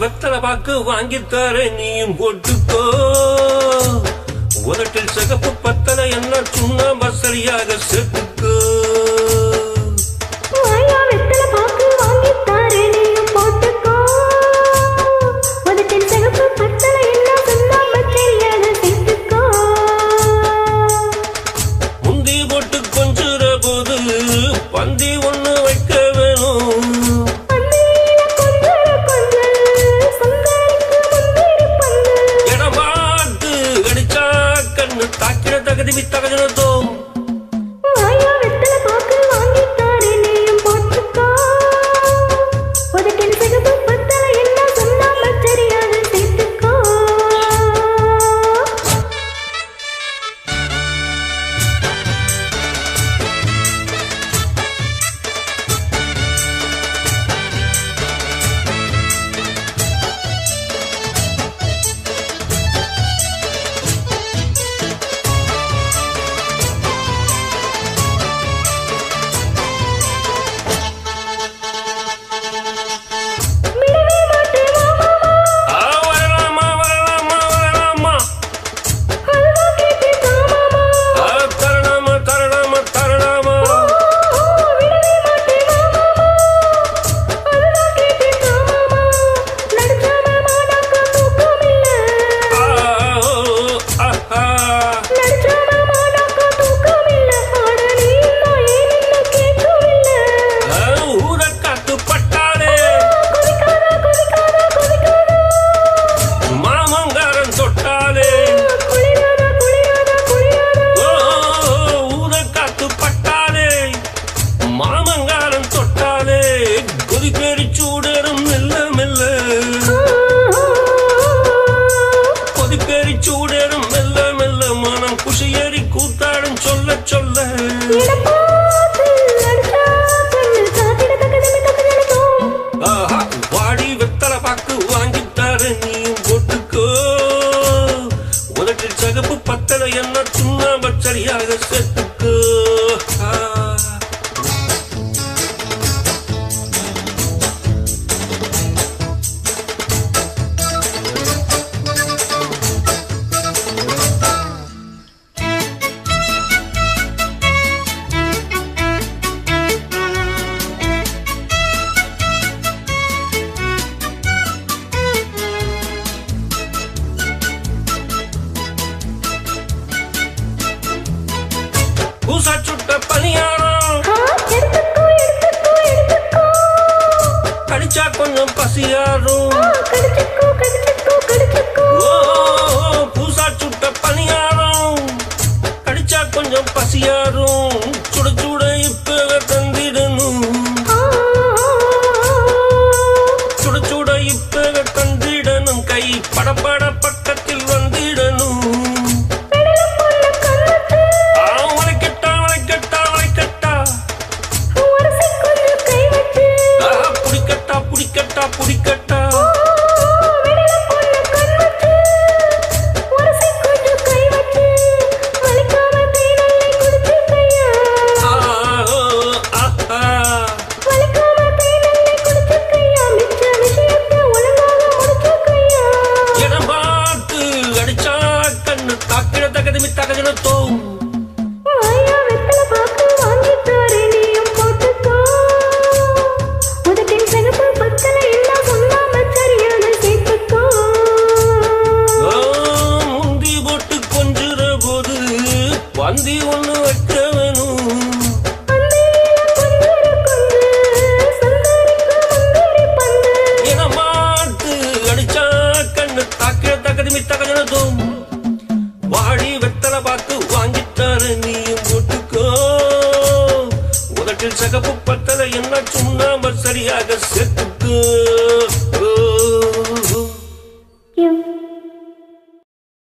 வெத்தலை பாக்கு வாங்கித்தார நீயும் போட்டுக்கோ. உதட்டில் சிகப்பு பத்தலை என்ன சுண்ணாம்பு சரியாக சேர்த்துக்கோ. முந்தி போட்டு கொஞ்சுற போது பந்தி ஒண்ணு வைக்க வேணும். இடமாட்டு அடிச்சா கண்ணு தாக்கிட தகுதி தகஜனதோ. மாமங்காரன் தொட்டாலே கொதிப்பேறி சூடேறும் மெல்ல மெல்ல. கொதிப்பேறி சூடேறும் மெல்ல மெல்ல. மனம் குஷியேறி கூத்தாடும் சொல்ல சொல்ல. வாடி வெத்தலை பாக்கு வாங்கித்தார நீயும் போட்டுக்கோ. உதட்டில் சகப்பு பத்தலை என்ன சுண்ணாம்பு சரியாக சேர்த்துக்கோ. பூசா சுட்ட பனியாரம் கடிச்சா கொஞ்சம் பசியாரும். பூசா சுட்ட பனியாரம் கடிச்சா கொஞ்சம் பசியாரும். சுட சுட இப்ப தந்திடணும். சுட சுட இப்ப தந்திடணும். கை படப்பட பக்கத்தில் வந்திடணும். புடிக்கட்டா இடமாட்டு அடிச்சா கண்ணு தாக்கிட தகுதி தகஜனத்தோ. பந்தி ஒண்ணு வைக்க வேணும். இடமாட்டு அடிச்சா கண்ணு தாக்கிட தகுதி தகஜனதும். வாடி வெத்தலை பாக்கு வாங்கித்தார நீயும் போட்டுக்கோ. உதட்டில் சகப்பு பத்தலை என்ன சுண்ணாம்பு சரியாக சேர்த்து